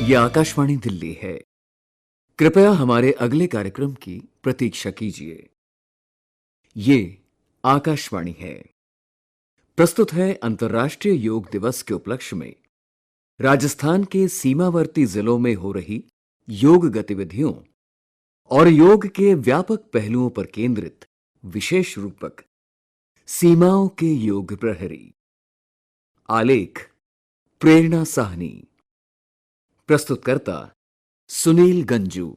ये आकाशवाणी दिल्ली है। कृपया हमारे अगले कार्यक्रम की प्रतीक्षा कीजिए। ये आकाशवाणी है। प्रस्तुत है अंतर्राष्ट्रीय योग दिवस के उपलक्ष्य में राजस्थान के सीमावर्ती जिलों में हो रही योग गतिविधियों और योग के व्यापक पहलुओं पर केंद्रित विशेष रूपक सीमाओं के योग प्रहरी। आलेख प्रेरणा साहनी। प्रस्तुतकर्ता सुनील गंजू।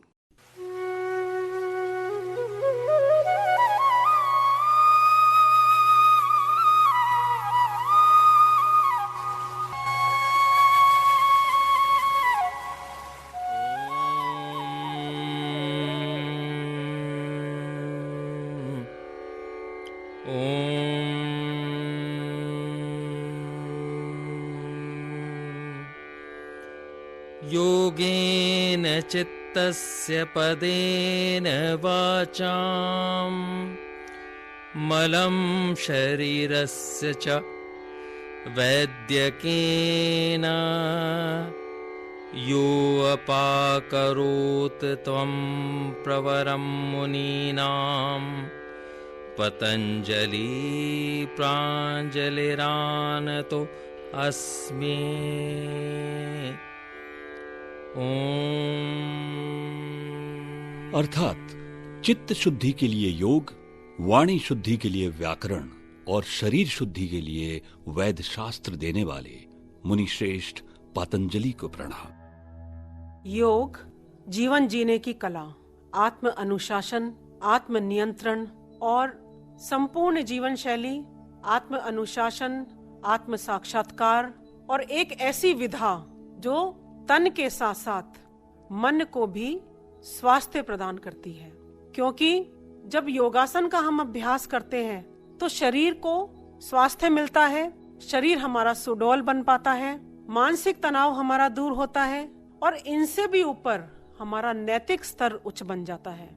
योगेन चित्तस्य पदेन वाचां मलं शरीरस्य च वैद्यकेन यो अपाकरोत् त्वं प्रवरं मुनीनां पतञ्जलि प्राञ्जलिरानतो अस्मि। अर्थात चित्त शुद्धि के लिए योग, वाणी शुद्धि के लिए व्याकरण और शरीर शुद्धि के लिए वैद्य शास्त्र देने वाले मुनि श्रेष्ठ पतंजलि को प्रणाम। योग जीवन जीने की कला, आत्म अनुशासन, आत्म नियंत्रण और संपूर्ण जीवन शैली, आत्म अनुशासन, आत्म साक्षात्कार और एक ऐसी विधा जो तन के साथ साथ मन को भी स्वास्थ्य प्रदान करती है। क्योंकि जब योगासन का हम अभ्यास करते हैं तो शरीर को स्वास्थ्य मिलता है, शरीर हमारा सुडौल बन पाता है, मानसिक तनाव हमारा दूर होता है और इनसे भी ऊपर हमारा नैतिक स्तर उच्च बन जाता है।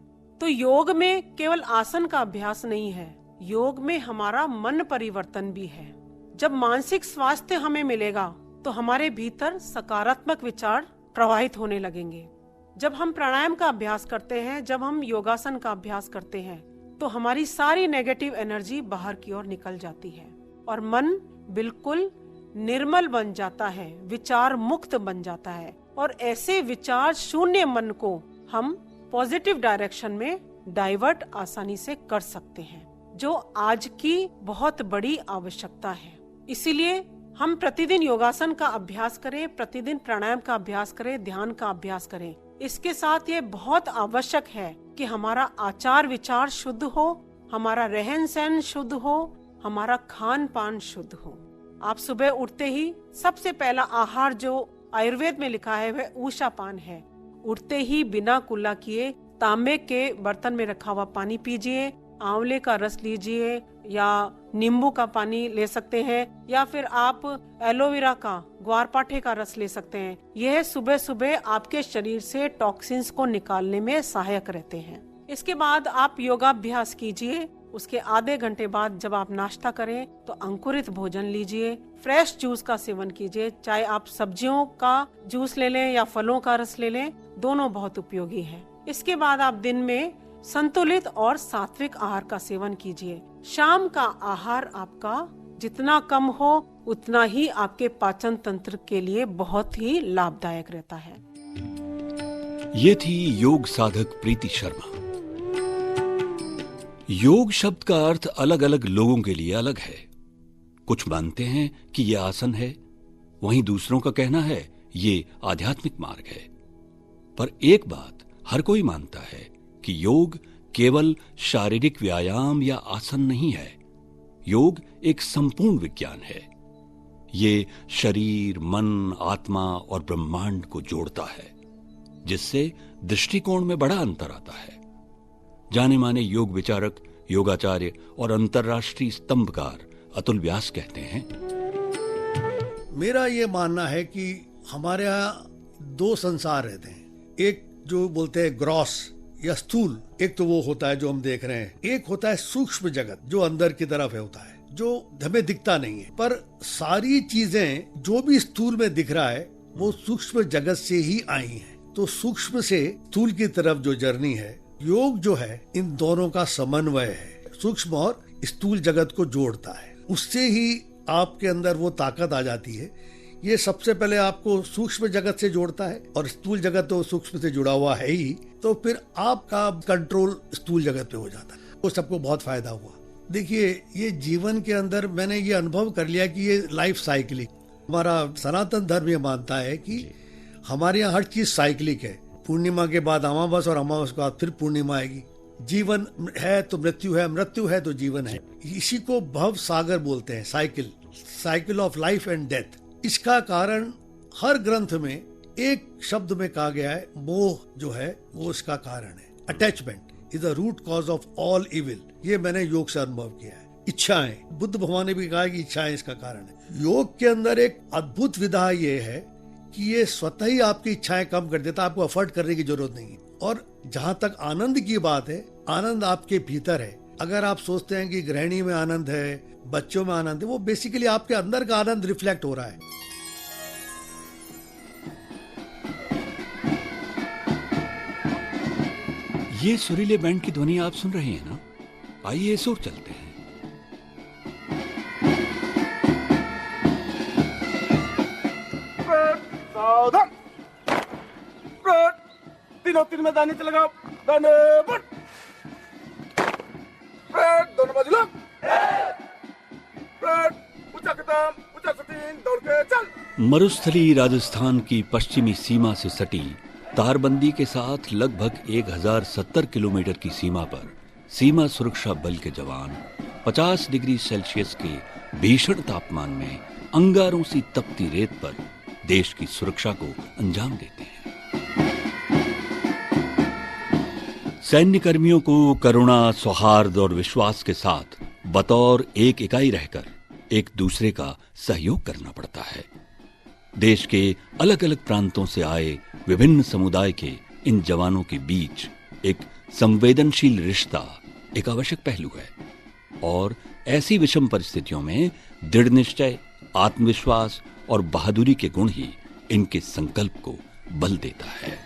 तो योग में केवल आसन का अभ्यास नहीं है, योग में हमारा मन परिवर्तन भी है। जब मानसिक स्वास्थ्य हमें मिलेगा तो हमारे भीतर सकारात्मक विचार प्रवाहित होने लगेंगे। जब हम प्राणायाम का अभ्यास करते हैं, जब हम योगासन का अभ्यास करते हैं तो हमारी सारी नेगेटिव एनर्जी बाहर की ओर निकल जाती है और मन बिल्कुल निर्मल बन जाता है, विचार मुक्त बन जाता है और ऐसे विचार शून्य मन को हम पॉजिटिव डायरेक्शन में डाइवर्ट आसानी से कर सकते हैं, जो आज की बहुत बड़ी आवश्यकता है। इसीलिए हम प्रतिदिन योगासन का अभ्यास करें, प्रतिदिन प्राणायाम का अभ्यास करें, ध्यान का अभ्यास करें। इसके साथ ये बहुत आवश्यक है कि हमारा आचार विचार शुद्ध हो, हमारा रहन सहन शुद्ध हो, हमारा खान पान शुद्ध हो। आप सुबह उठते ही सबसे पहला आहार जो आयुर्वेद में लिखा है वह ऊषा पान है। उठते ही बिना कुल्ला किए तांबे के बर्तन में रखा हुआ पानी पीजिए, आंवले का रस लीजिए या नींबू का पानी ले सकते हैं या फिर आप एलोवेरा का, ग्वारपाठे का रस ले सकते हैं। यह सुबह सुबह आपके शरीर से टॉक्सिन्स को निकालने में सहायक रहते हैं। इसके बाद आप योगाभ्यास कीजिए। उसके आधे घंटे बाद जब आप नाश्ता करें तो अंकुरित भोजन लीजिए, फ्रेश जूस का सेवन कीजिए। चाहे आप सब्जियों का जूस ले लें या फलों का रस ले लें, दोनों बहुत उपयोगी है। इसके बाद आप दिन में संतुलित और सात्विक आहार का सेवन कीजिए। शाम का आहार आपका जितना कम हो उतना ही आपके पाचन तंत्र के लिए बहुत ही लाभदायक रहता है। ये थी योग साधक प्रीति शर्मा। योग शब्द का अर्थ अलग अलग लोगों के लिए अलग है। कुछ मानते हैं कि यह आसन है, वहीं दूसरों का कहना है ये आध्यात्मिक मार्ग है। पर एक बात हर कोई मानता है कि योग केवल शारीरिक व्यायाम या आसन नहीं है। योग एक संपूर्ण विज्ञान है। ये शरीर, मन, आत्मा और ब्रह्मांड को जोड़ता है, जिससे दृष्टिकोण में बड़ा अंतर आता है। जाने माने योग विचारक, योगाचार्य और अंतर्राष्ट्रीय स्तंभकार अतुल व्यास कहते हैं, मेरा ये मानना है कि हमारे यहाँ दो संसार रहते हैं। एक जो बोलते हैं ग्रॉस या स्थूल, एक तो वो होता है जो हम देख रहे हैं, एक होता है सूक्ष्म जगत जो अंदर की तरफ होता है, जो हमें दिखता नहीं है। पर सारी चीजें जो भी स्थूल में दिख रहा है वो सूक्ष्म जगत से ही आई हैं। तो सूक्ष्म से स्थूल की तरफ जो जर्नी है, योग जो है इन दोनों का समन्वय है, सूक्ष्म और स्थूल जगत को जोड़ता है। उससे ही आपके अंदर वो ताकत आ जाती है। ये सबसे पहले आपको सूक्ष्म जगत से जोड़ता है और स्थूल जगत तो सूक्ष्म से जुड़ा हुआ है ही, तो फिर आपका कंट्रोल स्थूल जगत पे हो जाता है। वो सबको बहुत फायदा हुआ। देखिए, ये जीवन के अंदर मैंने ये अनुभव कर लिया कि ये लाइफ साइकिलिंग, हमारा सनातन धर्म ये मानता है कि हमारे यहाँ हर चीज साइक्लिक है। पूर्णिमा के बाद अमावस और अमावस के बाद फिर पूर्णिमा आएगी। जीवन है तो मृत्यु है, मृत्यु है तो जीवन है। इसी को भव सागर बोलते हैं, cycle of life and death. इसका कारण हर ग्रंथ में एक शब्द में कहा गया है, मोह जो है वो इसका कारण है। Attachment is the root cause of all evil. ये मैंने योग से अनुभव किया है। इच्छाएं, बुद्ध भगवान ने भी कहा कि इच्छाएं इसका कारण है। योग के अंदर एक अद्भुत विधा ये है कि ये स्वतः ही आपकी इच्छाएं कम कर देता है, आपको एफर्ट करने की जरूरत नहीं है। और जहां तक आनंद की बात है, आनंद आपके भीतर है। अगर आप सोचते हैं कि गृहिणी में आनंद है, बच्चों में आनंद है, वो बेसिकली आपके अंदर का आनंद रिफ्लेक्ट हो रहा है। ये सुरीले बैंड की ध्वनि आप सुन रहे हैं ना? आइए इस ओर चलते हैं। सावधान, तीनों तीन में दानी चलेगा, दाने बुट, दोनों बाजू लो, ऊंचा कदम, ऊंचा सतीन, दौड़ के चल। मरुस्थली राजस्थान की पश्चिमी सीमा से सटी तारबंदी के साथ लगभग 1070 किलोमीटर की सीमा पर सीमा सुरक्षा बल के जवान 50 डिग्री सेल्सियस के भीषण तापमान में अंगारों सी तपती रेत पर देश की सुरक्षा को अंजाम देते हैं। सैन्य कर्मियों को करुणा, सौहार्द और विश्वास के साथ बतौर एक इकाई रहकर एक दूसरे का सहयोग करना पड़ता है। देश के अलग अलग प्रांतों से आए विभिन्न समुदाय के इन जवानों के बीच एक संवेदनशील रिश्ता एक आवश्यक पहलू है और ऐसी विषम परिस्थितियों में दृढ़ निश्चय, आत्मविश्वास और बहादुरी के गुण ही इनके संकल्प को बल देता है।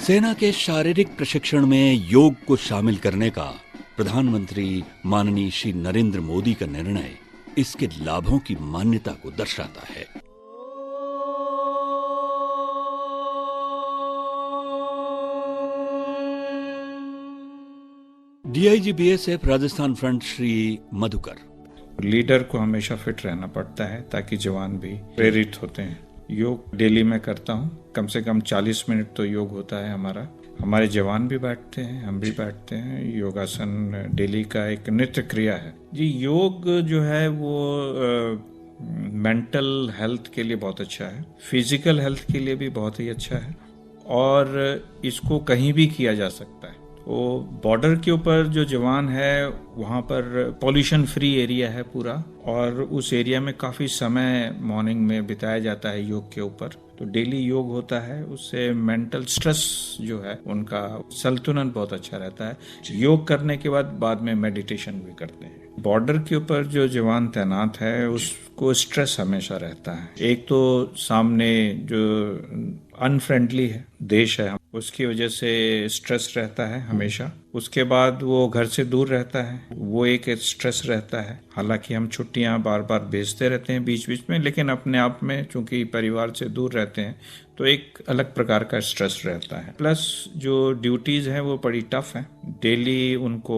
सेना के शारीरिक प्रशिक्षण में योग को शामिल करने का प्रधानमंत्री माननीय श्री नरेंद्र मोदी का निर्णय इसके लाभों की मान्यता को दर्शाता है। DIG BSF Rajasthan front Shri Madhukar, leader को हमेशा फिट रहना पड़ता है ताकि जवान भी प्रेरित होते हैं। योग डेली मैं करता हूँ, कम से कम 40 मिनट तो योग होता है हमारा। हमारे जवान भी बैठते हैं, हम भी बैठते हैं। योगासन डेली का एक नित्य क्रिया है जी। योग जो है वो मेंटल हेल्थ के लिए बहुत अच्छा है, फिजिकल हेल्थ के लिए भी बहुत ही अच्छा है और इसको कहीं भी किया जा सकता है। वो बॉर्डर के ऊपर जो जवान है वहाँ पर पॉल्यूशन फ्री एरिया है पूरा और उस एरिया में काफ़ी समय मॉर्निंग में बिताया जाता है योग के ऊपर। तो डेली योग होता है, उससे मेंटल स्ट्रेस जो है उनका संतुलन बहुत अच्छा रहता है। योग करने के बाद में मेडिटेशन भी करते हैं। बॉर्डर के ऊपर जो जवान तैनात है उसको स्ट्रेस हमेशा रहता है। एक तो सामने जो अनफ्रेंडली है देश है, उसकी वजह से स्ट्रेस रहता है हमेशा। उसके बाद वो घर से दूर रहता है, वो एक स्ट्रेस रहता है। हालांकि हम छुट्टियां बार बार भेजते रहते हैं बीच बीच में, लेकिन अपने आप में चूंकि परिवार से दूर रहते हैं तो एक अलग प्रकार का स्ट्रेस रहता है। प्लस जो ड्यूटीज हैं वो बड़ी टफ हैं। डेली उनको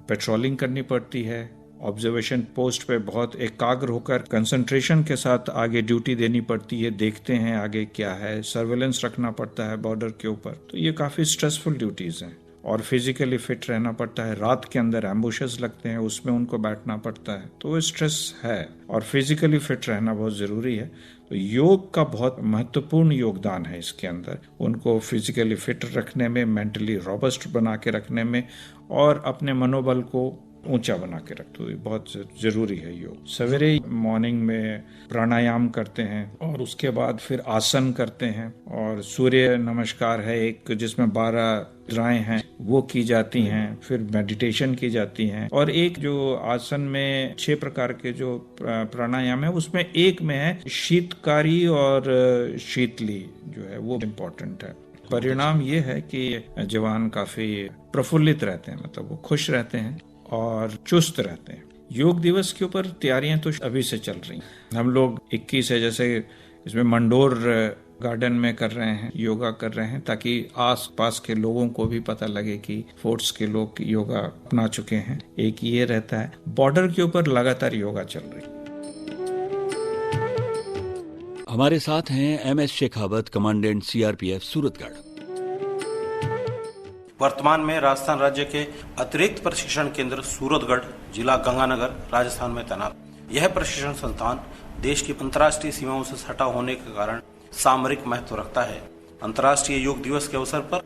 पेट्रोलिंग करनी पड़ती है, ऑब्जर्वेशन पोस्ट पे बहुत एकाग्र होकर कंसंट्रेशन के साथ आगे ड्यूटी देनी पड़ती है। देखते हैं आगे क्या है, सर्वेलेंस रखना पड़ता है बॉर्डर के ऊपर। तो ये काफ़ी स्ट्रेसफुल ड्यूटीज़ हैं और फिजिकली फिट रहना पड़ता है। रात के अंदर एम्बुशेस लगते हैं, उसमें उनको बैठना पड़ता है, तो वो स्ट्रेस है और फिजिकली फिट रहना बहुत ज़रूरी है। तो योग का बहुत महत्वपूर्ण योगदान है इसके अंदर, उनको फिजिकली फिट रखने में, मेंटली रॉबस्ट बना के रखने में और अपने मनोबल को ऊंचा बना के रखते हो। बहुत जरूरी है योग। सवेरे मॉर्निंग में प्राणायाम करते हैं और उसके बाद फिर आसन करते हैं, और सूर्य नमस्कार है एक जिसमें 12 मुद्राएं हैं वो की जाती हैं, फिर मेडिटेशन की जाती हैं, और एक जो आसन में 6 प्रकार के जो प्राणायाम है उसमें एक में है शीतकारी और शीतली जो है वो इम्पोर्टेंट है। परिणाम ये है कि जवान काफी प्रफुल्लित रहते हैं, मतलब वो खुश रहते हैं और चुस्त रहते हैं। योग दिवस के ऊपर तैयारियां तो अभी से चल रही हैं। हम लोग 21 है जैसे इसमें मंडोर गार्डन में कर रहे हैं, योगा कर रहे हैं, ताकि आस पास के लोगों को भी पता लगे कि फोर्ट्स के लोग योगा अपना चुके हैं। एक ये रहता है। बॉर्डर के ऊपर लगातार योगा चल रही है। हमारे साथ हैं MS Shekhawat, commandant CRPF Suratgarh. वर्तमान में राजस्थान राज्य के अतिरिक्त प्रशिक्षण केंद्र सूरतगढ़, जिला गंगानगर, राजस्थान में तैनात। यह प्रशिक्षण संस्थान देश की अंतर्राष्ट्रीय सीमाओं से सटा होने के कारण सामरिक महत्व रखता है। अंतर्राष्ट्रीय योग दिवस के अवसर पर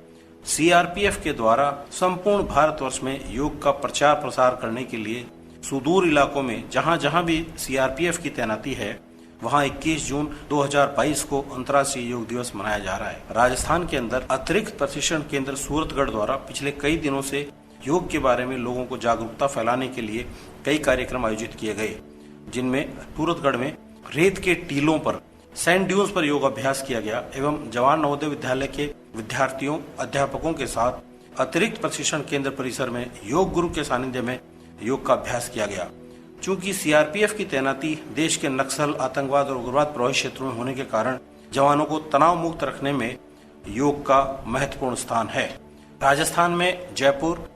सीआरपीएफ के द्वारा संपूर्ण भारतवर्ष में योग का प्रचार प्रसार करने के लिए सुदूर इलाकों में जहां जहां भी सीआरपीएफ की तैनाती है वहां 21 जून 2022 को अंतर्राष्ट्रीय योग दिवस मनाया जा रहा है। राजस्थान के अंदर अतिरिक्त प्रशिक्षण केंद्र सूरतगढ़ द्वारा पिछले कई दिनों से योग के बारे में लोगों को जागरूकता फैलाने के लिए कई कार्यक्रम आयोजित किए गए, जिनमें सूरतगढ़ में रेत के टीलों पर, सैंड ड्यून्स पर योग अभ्यास किया गया एवं जवान नवोदय विद्यालय के विद्यार्थियों, अध्यापकों के साथ अतिरिक्त प्रशिक्षण केंद्र परिसर में योग गुरु के सानिध्य में योग का अभ्यास किया गया। चूंकि सीआरपीएफ की तैनाती देश के नक्सल, आतंकवाद और उग्रवाद प्रभावित क्षेत्रों में होने के कारण जवानों को तनाव मुक्त रखने में योग का महत्वपूर्ण स्थान है। राजस्थान में जयपुर,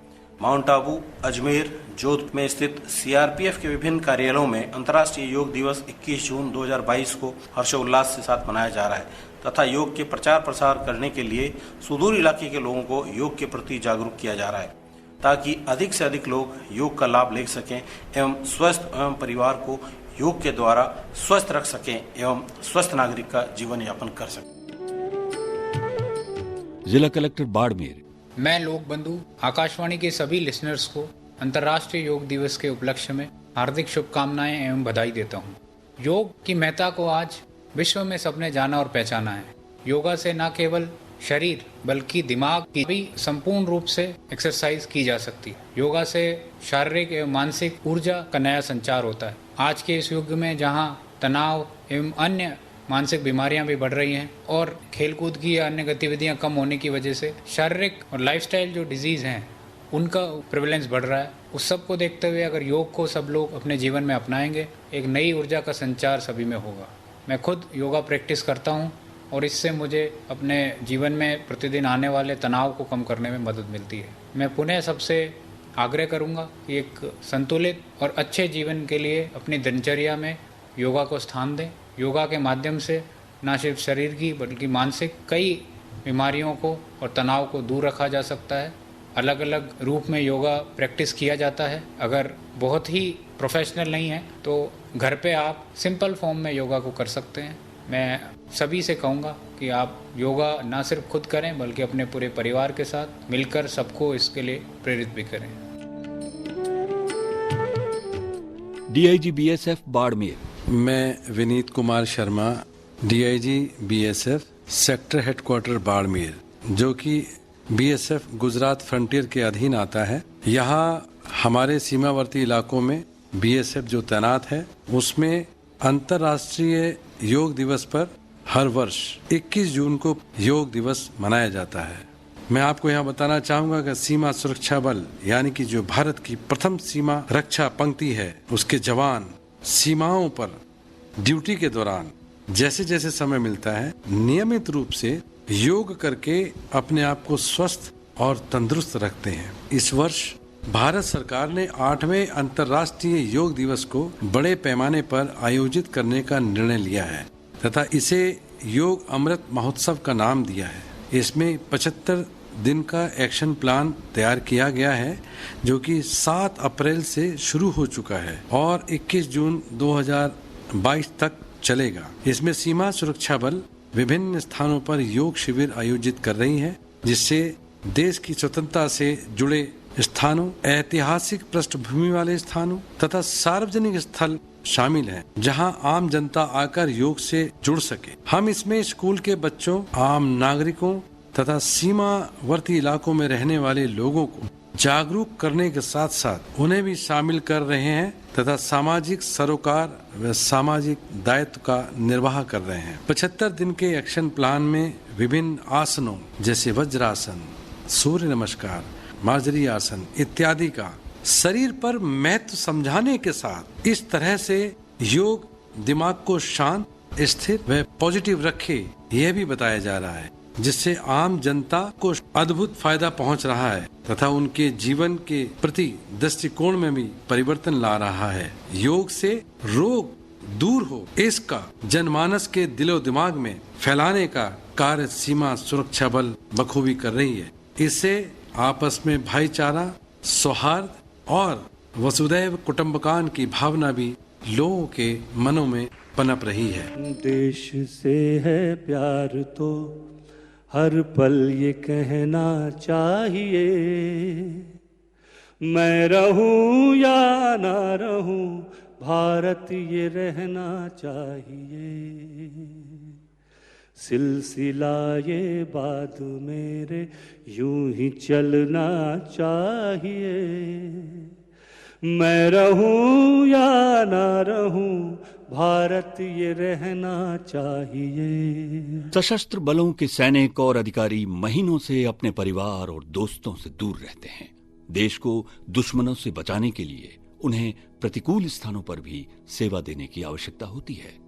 माउंट आबू, अजमेर, जोधपुर में स्थित सीआरपीएफ के विभिन्न कार्यालयों में अंतर्राष्ट्रीय योग दिवस 21 जून 2022 को हर्षोल्लास के साथ मनाया जा रहा है तथा योग के प्रचार प्रसार करने के लिए सुदूर इलाके के लोगों को योग के प्रति जागरूक किया जा रहा है, ताकि अधिक से अधिक लोग योग का लाभ ले सकें एवं स्वस्थ एवं परिवार को योग के द्वारा स्वस्थ रख सकें एवं स्वस्थ नागरिक का जीवन यापन कर सकें। जिला कलेक्टर बाड़मेर। मैं लोक बंधु आकाशवाणी के सभी लिसनर्स को अंतर्राष्ट्रीय योग दिवस के उपलक्ष्य में हार्दिक शुभकामनाएं एवं बधाई देता हूं। योग की महत्ता को आज विश्व में सबने जाना और पहचाना है। योगा से न केवल शरीर बल्कि दिमाग की भी संपूर्ण रूप से एक्सरसाइज की जा सकती है। योगा से शारीरिक एवं मानसिक ऊर्जा का नया संचार होता है। आज के इस युग में जहां तनाव एवं अन्य मानसिक बीमारियां भी बढ़ रही हैं और खेलकूद की या अन्य गतिविधियां कम होने की वजह से शारीरिक और लाइफस्टाइल जो डिजीज हैं उनका प्रेवलेंस बढ़ रहा है। उस सब को देखते हुए अगर योग को सब लोग अपने जीवन में अपनाएंगे, एक नई ऊर्जा का संचार सभी में होगा। मैं खुद योगा प्रैक्टिस करता हूं और इससे मुझे अपने जीवन में प्रतिदिन आने वाले तनाव को कम करने में मदद मिलती है। मैं पुनः सबसे आग्रह करूंगा कि एक संतुलित और अच्छे जीवन के लिए अपनी दिनचर्या में योगा को स्थान दें। योगा के माध्यम से न सिर्फ शरीर की बल्कि मानसिक कई बीमारियों को और तनाव को दूर रखा जा सकता है। अलग अलग रूप में योगा प्रैक्टिस किया जाता है। अगर बहुत ही प्रोफेशनल नहीं है तो घर पे आप सिंपल फॉर्म में योगा को कर सकते हैं। मैं सभी से कहूँगा कि आप योगा ना सिर्फ खुद करें बल्कि अपने पूरे परिवार के साथ मिलकर सबको इसके लिए प्रेरित भी करें। DIG BSF Barmer. मैं Vineet Kumar Sharma, DIG BSF sector headquarter Barmer, जो कि बीएसएफ गुजरात फ्रंटियर के अधीन आता है। यहाँ हमारे सीमावर्ती इलाकों में बीएसएफ जो तैनात है उसमें अंतर्राष्ट्रीय योग दिवस पर हर वर्ष 21 जून को योग दिवस मनाया जाता है। मैं आपको यहाँ बताना चाहूँगा कि सीमा सुरक्षा बल यानी कि जो भारत की प्रथम सीमा रक्षा पंक्ति है उसके जवान सीमाओं पर ड्यूटी के दौरान जैसे जैसे समय मिलता है नियमित रूप से योग करके अपने आप को स्वस्थ और तंदुरुस्त रखते हैं। इस वर्ष भारत सरकार ने 8वें अंतर्राष्ट्रीय योग दिवस को बड़े पैमाने पर आयोजित करने का निर्णय लिया है तथा इसे योग अमृत महोत्सव का नाम दिया है। इसमें 75 दिन का एक्शन प्लान तैयार किया गया है जो कि 7 अप्रैल से शुरू हो चुका है और 21 जून 2022 तक चलेगा। इसमें सीमा सुरक्षा बल विभिन्न स्थानों पर योग शिविर आयोजित कर रही है जिससे देश की स्वतंत्रता से जुड़े स्थानों, ऐतिहासिक पृष्ठभूमि वाले स्थानों तथा सार्वजनिक स्थल शामिल हैं, जहां आम जनता आकर योग से जुड़ सके। हम इसमें स्कूल के बच्चों, आम नागरिकों तथा सीमावर्ती इलाकों में रहने वाले लोगों को जागरूक करने के साथ साथ उन्हें भी शामिल कर रहे हैं तथा सामाजिक सरोकार व सामाजिक दायित्व का निर्वाह कर रहे हैं। 75 दिन के एक्शन प्लान में विभिन्न आसनों जैसे वज्रासन, सूर्य नमस्कार, मार्जरी आसन इत्यादि का शरीर पर महत्व समझाने के साथ इस तरह से योग दिमाग को शांत, स्थिर व पॉजिटिव रखे, यह भी बताया जा रहा है, जिससे आम जनता को अद्भुत फायदा पहुंच रहा है तथा उनके जीवन के प्रति दृष्टिकोण में भी परिवर्तन ला रहा है। योग से रोग दूर हो, इसका जनमानस के दिलो दिमाग में फैलाने का कार्य सीमा सुरक्षा बल बखूबी कर रही है। इससे आपस में भाईचारा, सौहार्द और वसुदैव कुटुंबकम की भावना भी लोगों के मनों में पनप रही है। देश से है प्यार तो हर पल ये कहना चाहिए, मैं रहूं या ना रहूं भारत ये रहना चाहिए। सिलसिला ये बात मेरे यूं ही चलना चाहिए, मैं रहूं या ना रहूं भारत ये रहना चाहिए। सशस्त्र बलों के सैनिक और अधिकारी महीनों से अपने परिवार और दोस्तों से दूर रहते हैं। देश को दुश्मनों से बचाने के लिए उन्हें प्रतिकूल स्थानों पर भी सेवा देने की आवश्यकता होती है।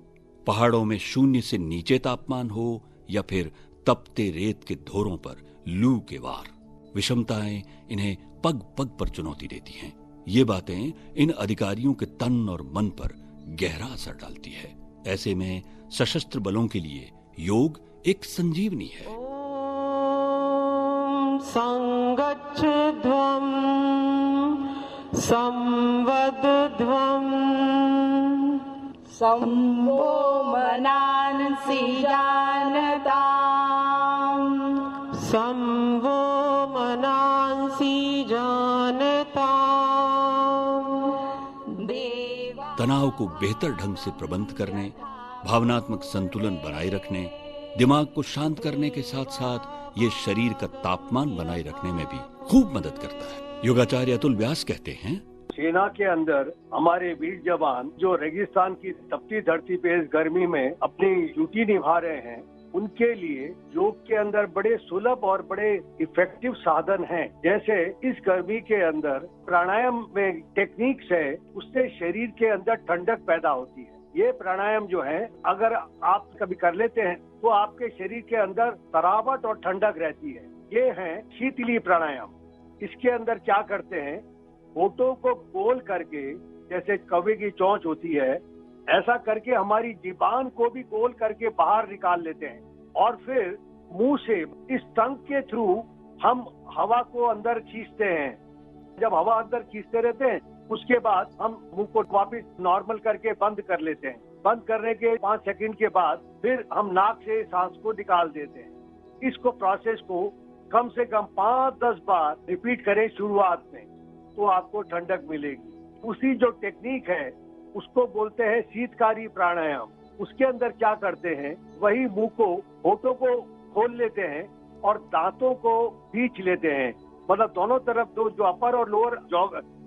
पहाड़ों में शून्य से नीचे तापमान हो या फिर तपते रेत के धोरों पर लू के वार, विषमताएं इन्हें पग पग पर चुनौती देती हैं। ये बातें इन अधिकारियों के तन और मन पर गहरा असर डालती है। ऐसे में सशस्त्र बलों के लिए योग एक संजीवनी है। ओम संगच्छध्वं संवदध्वं संभो मनांसि जानताम् संवो मनांसि जानताम्। तनाव को बेहतर ढंग से प्रबंध करने, भावनात्मक संतुलन बनाए रखने, दिमाग को शांत करने के साथ साथ ये शरीर का तापमान बनाए रखने में भी खूब मदद करता है। योगाचार्य अतुल व्यास कहते हैं, सेना के अंदर हमारे वीर जवान जो रेगिस्तान की तपती धरती पे इस गर्मी में अपनी ड्यूटी निभा रहे हैं, उनके लिए योग के अंदर बड़े सुलभ और बड़े इफेक्टिव साधन हैं। जैसे इस गर्मी के अंदर प्राणायाम में टेक्निक्स है, उससे शरीर के अंदर ठंडक पैदा होती है। ये प्राणायाम जो है अगर आप कभी कर लेते हैं तो आपके शरीर के अंदर तरावट और ठंडक रहती है। ये है शीतली प्राणायाम। इसके अंदर क्या करते हैं, होठों को गोल करके, जैसे कौवे की चोंच होती है, ऐसा करके हमारी जीबान को भी गोल करके बाहर निकाल लेते हैं और फिर मुंह से इस टंग के थ्रू हम हवा को अंदर खींचते हैं। जब हवा अंदर खींचते रहते हैं उसके बाद हम मुंह को वापस नॉर्मल करके बंद कर लेते हैं। बंद करने के 5 सेकंड के बाद फिर हम नाक से सांस को निकाल देते हैं। इसको प्रोसेस को कम से कम 5-10 बार रिपीट करें शुरुआत में, तो आपको ठंडक मिलेगी। उसी जो टेक्निक है उसको बोलते हैं शीतकारी प्राणायाम। उसके अंदर क्या करते हैं, वही मुंह को, होठों को खोल लेते हैं और दांतों को खींच लेते हैं, मतलब दोनों तरफ दो जो अपर और लोअर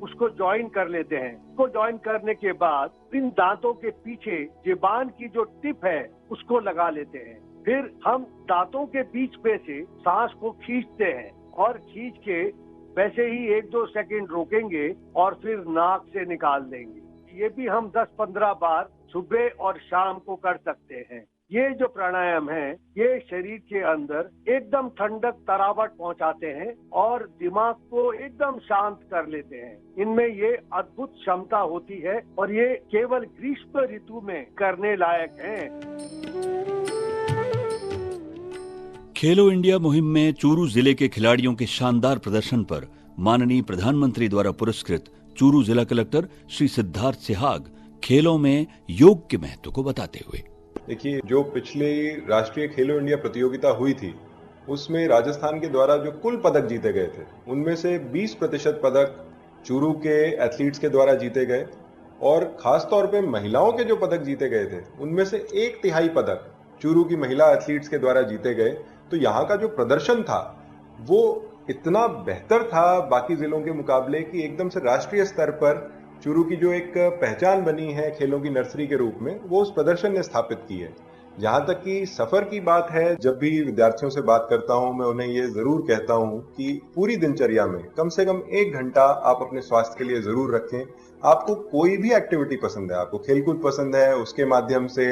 उसको ज्वाइन कर लेते हैं। उसको ज्वाइन करने के बाद इन दांतों के पीछे जीबान की जो टिप है उसको लगा लेते हैं। फिर हम दांतों के बीच में से सांस को खींचते हैं और खींच के वैसे ही 1-2 सेकंड रोकेंगे और फिर नाक से निकाल देंगे। ये भी हम 10-15 बार सुबह और शाम को कर सकते हैं। ये जो प्राणायाम है ये शरीर के अंदर एकदम ठंडक, तरावट पहुंचाते हैं और दिमाग को एकदम शांत कर लेते हैं। इनमें ये अद्भुत क्षमता होती है और ये केवल ग्रीष्म ऋतु में करने लायक है। खेलो इंडिया मुहिम में चूरू जिले के खिलाड़ियों के शानदार प्रदर्शन पर माननीय प्रधानमंत्री द्वारा पुरस्कृत चूरू जिला कलेक्टर श्री सिद्धार्थ सिहाग खेलों में योग के महत्व को बताते हुए, देखिए, जो पिछले राष्ट्रीय खेलो इंडिया प्रतियोगिता हुई थी उसमें राजस्थान के द्वारा जो कुल पदक जीते गए थे उनमें से 20% पदक चूरू के एथलीट्स के द्वारा जीते गए और खास तौर पे महिलाओं के जो पदक जीते गए थे उनमें से 1/3 पदक चूरू की महिला एथलीट्स के द्वारा जीते गए। तो यहाँ का जो प्रदर्शन था वो इतना बेहतर था बाकी जिलों के मुकाबले कि एकदम से राष्ट्रीय स्तर पर चूरू की जो एक पहचान बनी है खेलों की नर्सरी के रूप में वो उस प्रदर्शन ने स्थापित की है। जहां तक कि सफर की बात है, जब भी विद्यार्थियों से बात करता हूं मैं उन्हें ये जरूर कहता हूं कि पूरी दिनचर्या में कम से कम 1 घंटा आप अपने स्वास्थ्य के लिए जरूर रखें। आपको कोई भी एक्टिविटी पसंद है, आपको खेलकूद पसंद है, उसके माध्यम से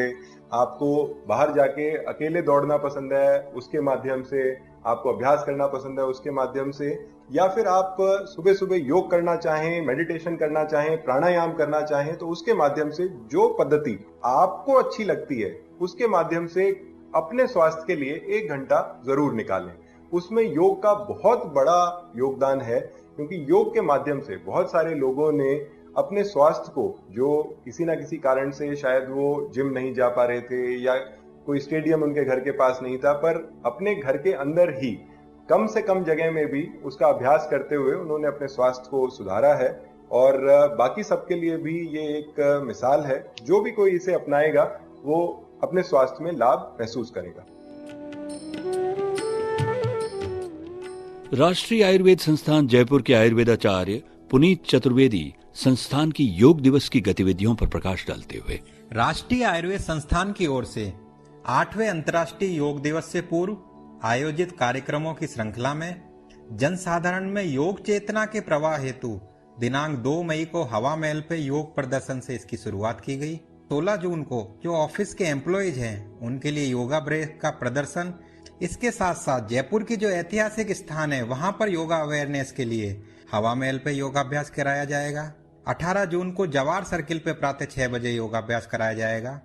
आपको बाहर जाके अकेले दौड़ना पसंद है, उसके माध्यम से आपको अभ्यास करना पसंद है, उसके माध्यम से, या फिर आप सुबह सुबह योग करना चाहें, मेडिटेशन करना चाहें, प्राणायाम करना चाहें, तो उसके माध्यम से जो पद्धति आपको अच्छी लगती है उसके माध्यम से अपने स्वास्थ्य के लिए 1 घंटा जरूर निकालें। उसमें योग का बहुत बड़ा योगदान है क्योंकि योग के माध्यम से बहुत सारे लोगों ने अपने स्वास्थ्य को, जो किसी ना किसी कारण से शायद वो जिम नहीं जा पा रहे थे या कोई स्टेडियम उनके घर के पास नहीं था, पर अपने घर के अंदर ही कम से कम जगह में भी उसका अभ्यास करते हुए उन्होंने अपने स्वास्थ्य को सुधारा है। और बाकी सबके लिए भी ये एक मिसाल है। जो भी कोई इसे अपनाएगा वो अपने स्वास्थ्य में लाभ महसूस करेगा। राष्ट्रीय आयुर्वेद संस्थान जयपुर के आयुर्वेदाचार्य पुनीत चतुर्वेदी संस्थान की योग दिवस की गतिविधियों पर प्रकाश डालते हुए, राष्ट्रीय आयुर्वेद संस्थान की ओर से 8वें अंतर्राष्ट्रीय योग दिवस से पूर्व आयोजित कार्यक्रमों की श्रृंखला में जनसाधारण में योग चेतना के प्रवाह हेतु दिनांक 2 मई को हवा महल पे योग प्रदर्शन से इसकी शुरुआत की गई। 16 जून को जो ऑफिस के एम्प्लॉयज हैं उनके लिए योगा ब्रेक का प्रदर्शन, इसके साथ साथ जयपुर की जो ऐतिहासिक स्थान है वहां पर योगा अवेयरनेस के लिए हवा महल पे योगाभ्यास कराया जाएगा। 18 जून को जवाहर सर्किल पे प्रातः 6 बजे योगाभ्यास कराया जाएगा।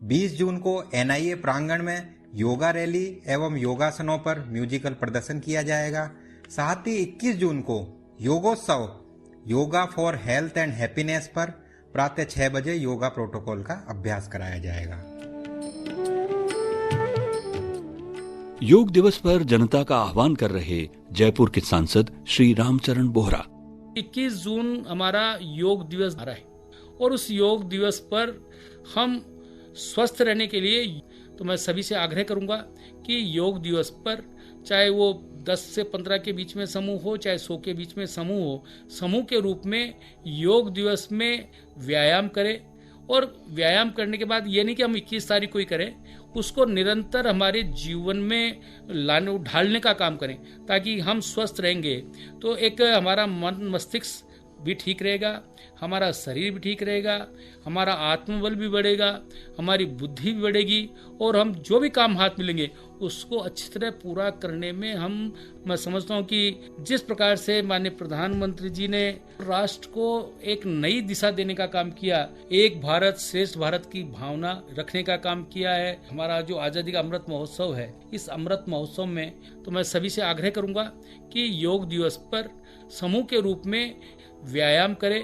20 जून को NIA प्रांगण में योगा रैली एवं योगासनों पर म्यूजिकल प्रदर्शन किया जाएगा। साथ ही 21 जून को योगोत्सव yoga for health and happiness पर प्रातः 6 बजे योगा प्रोटोकॉल का अभ्यास कराया जाएगा। योग दिवस पर जनता का आह्वान कर रहे जयपुर के सांसद श्री रामचरण बोहरा। 21 जून हमारा योग दिवस आ रहा है और उस योग दिवस पर हम स्वस्थ रहने के लिए तो मैं सभी से आग्रह करूंगा कि योग दिवस पर चाहे वो 10 से 15 के बीच में समूह हो, चाहे 100 के बीच में समूह हो, समूह के रूप में योग दिवस में व्यायाम करें। और व्यायाम करने के बाद ये नहीं कि हम 21 तारीख को ही करें, उसको निरंतर हमारे जीवन में लाने ढालने का काम करें ताकि हम स्वस्थ रहेंगे तो एक हमारा मन मस्तिष्क भी ठीक रहेगा, हमारा शरीर भी ठीक रहेगा, हमारा आत्मबल भी बढ़ेगा, हमारी बुद्धि भी बढ़ेगी और हम जो भी काम हाथ मिलेंगे उसको अच्छी तरह पूरा करने में मैं समझता हूँ कि जिस प्रकार से माननीय प्रधानमंत्री जी ने राष्ट्र को एक नई दिशा देने का काम किया, एक भारत श्रेष्ठ भारत की भावना रखने का काम किया है। हमारा जो आजादी का अमृत महोत्सव है, इस अमृत महोत्सव में तो मैं सभी से आग्रह करूंगा कि योग दिवस पर समूह के रूप में व्यायाम करें।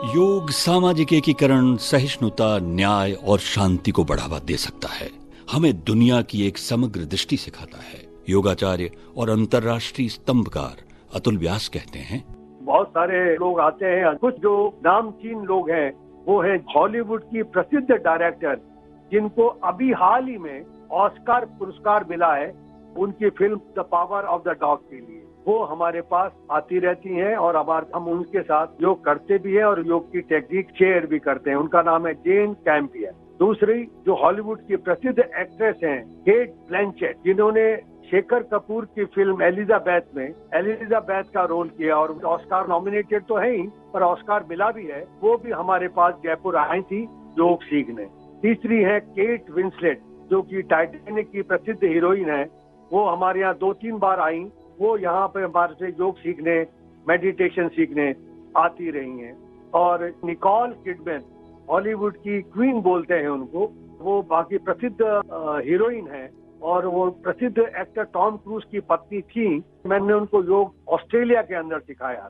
योग सामाजिक एकीकरण, सहिष्णुता, न्याय और शांति को बढ़ावा दे सकता है। हमें दुनिया की एक समग्र दृष्टि सिखाता है। योगाचार्य और अंतर्राष्ट्रीय स्तंभकार अतुल व्यास कहते हैं, बहुत सारे लोग आते हैं, कुछ जो नामचीन लोग हैं वो है हॉलीवुड की प्रसिद्ध डायरेक्टर जिनको अभी हाल ही में ऑस्कार पुरस्कार मिला है उनकी film the power of the dog के लिए। वो हमारे पास आती रहती हैं और हम उनके साथ योग करते भी हैं और योग की टेक्निक शेयर भी करते हैं। उनका नाम है जेन कैम्पियर। दूसरी जो हॉलीवुड की प्रसिद्ध एक्ट्रेस हैं केट ब्लैंचेट, जिन्होंने शेखर कपूर की फिल्म एलिजाबेथ में एलिजाबेथ का रोल किया और ऑस्कार नॉमिनेटेड तो है ही पर ऑस्कार मिला भी है, वो भी हमारे पास जयपुर आई थी योग सीखने। तीसरी है केट विंसलेट जो कि टाइटैनिक की प्रसिद्ध हीरोइन है, वो हमारे यहाँ 2-3 बार आई। वो यहाँ पे हमारे से योग सीखने, मेडिटेशन सीखने आती रही हैं। और निकोल किडमैन, हॉलीवुड की क्वीन बोलते हैं उनको, वो बाकी प्रसिद्ध हीरोइन है और वो प्रसिद्ध एक्टर टॉम क्रूज की पत्नी थी। मैंने उनको योग ऑस्ट्रेलिया के अंदर सिखाया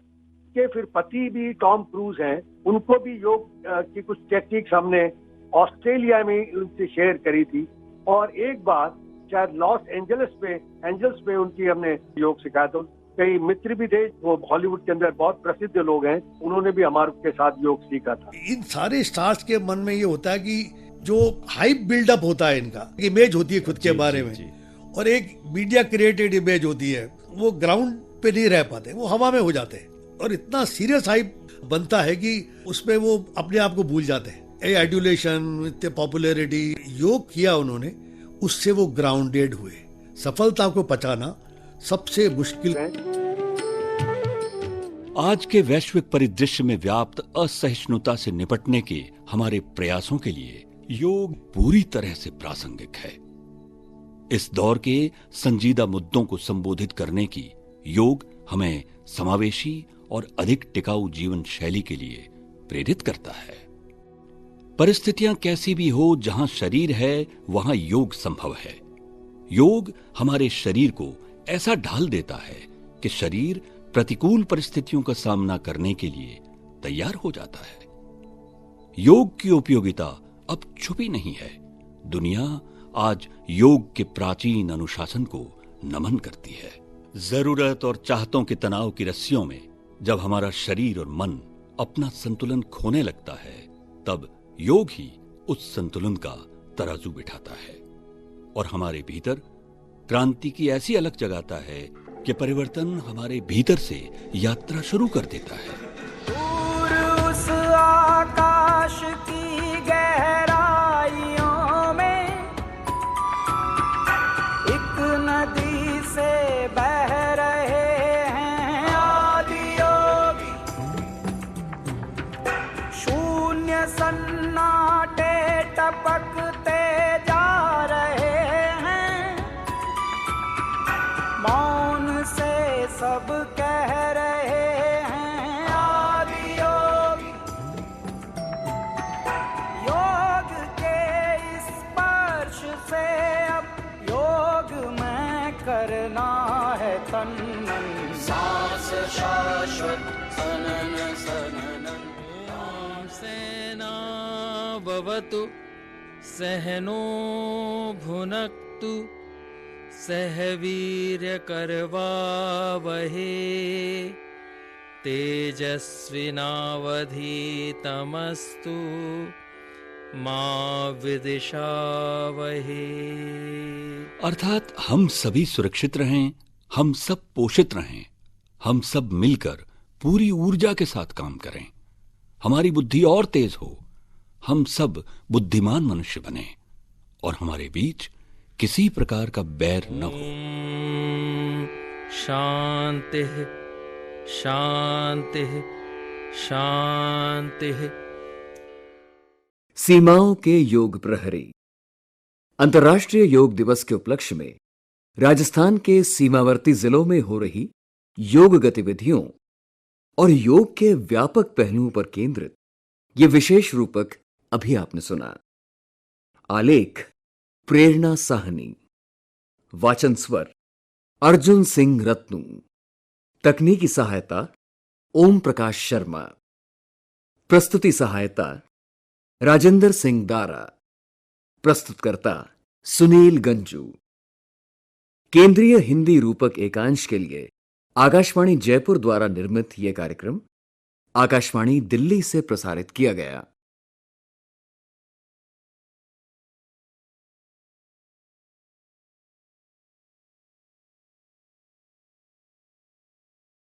कि फिर पति भी टॉम क्रूज हैं, उनको भी योग की कुछ टेक्निक्स हमने ऑस्ट्रेलिया में उनसे शेयर करी थी। और एक बात शायद लॉस एंजल्स में उनकी हमने योग सिखाया। तो कई मित्र भी थे, वो हॉलीवुड के अंदर बहुत प्रसिद्ध लोग हैं, उन्होंने भी हमारे के साथ योग सीखा था। इन सारे स्टार्स के मन में ये होता है कि जो हाइप बिल्डअप होता है, इनका इमेज होती है खुद के बारे में, और एक मीडिया क्रिएटेड इमेज होती है, वो ग्राउंड पे नहीं रह पाते, वो हवा में हो जाते हैं, और इतना सीरियस हाइप बनता है कि उसमें वो अपने आप को भूल जाते हैं। एडुलेशन, इतने पॉपुलैरिटी, योग किया उन्होंने, उससे वो ग्राउंडेड हुए। सफलता को पचाना सबसे मुश्किल है। आज के वैश्विक परिदृश्य में व्याप्त असहिष्णुता से निपटने के हमारे प्रयासों के लिए योग पूरी तरह से प्रासंगिक है। इस दौर के संजीदा मुद्दों को संबोधित करने की योग हमें समावेशी और अधिक टिकाऊ जीवन शैली के लिए प्रेरित करता है। परिस्थितियां कैसी भी हो, जहां शरीर है वहां योग संभव है। योग हमारे शरीर को ऐसा ढाल देता है कि शरीर प्रतिकूल परिस्थितियों का सामना करने के लिए तैयार हो जाता है। योग की उपयोगिता अब छुपी नहीं है। दुनिया आज योग के प्राचीन अनुशासन को नमन करती है। जरूरत और चाहतों के तनाव की रस्सियों में जब हमारा शरीर और मन अपना संतुलन खोने लगता है, तब योग ही उस संतुलन का तराजू बिठाता है और हमारे भीतर क्रांति की ऐसी अलख जगाता है कि परिवर्तन हमारे भीतर से यात्रा शुरू कर देता है। दूर उस आकाश की गहराइयों में एक नदी से बह रहे हैं आदि योगी। शून्य सन्नाटे टपकते जा रहे हैं, मौन से सब कह रहे हैं आदि योगी। योग के स्पर्श से अब योग में करना है तन मन। सांस शाश्वत सनन सननन। ॐ सेना भवतु सहनो भुनक्तु सह वीर्यकरवावहे तेजस्विनावधीतमस्तु मा विदिशावहे। अर्थात हम सभी सुरक्षित रहें, हम सब पोषित रहें, हम सब मिलकर पूरी ऊर्जा के साथ काम करें, हमारी बुद्धि और तेज हो, हम सब बुद्धिमान मनुष्य बने और हमारे बीच किसी प्रकार का बैर न हो। शांति शांति शांति। सीमाओं के योग प्रहरी। अंतर्राष्ट्रीय योग दिवस के उपलक्ष्य में राजस्थान के सीमावर्ती जिलों में हो रही योग गतिविधियों और योग के व्यापक पहलुओं पर केंद्रित ये विशेष रूपक अभी आपने सुना। आलेख प्रेरणा साहनी, वाचन स्वर अर्जुन सिंह रत्नू, तकनीकी सहायता ओम प्रकाश शर्मा, प्रस्तुति सहायता राजेंद्र सिंह दारा, प्रस्तुतकर्ता सुनील गंजू। केंद्रीय हिंदी रूपक एकांश के लिए आकाशवाणी जयपुर द्वारा निर्मित यह कार्यक्रम आकाशवाणी दिल्ली से प्रसारित किया गया।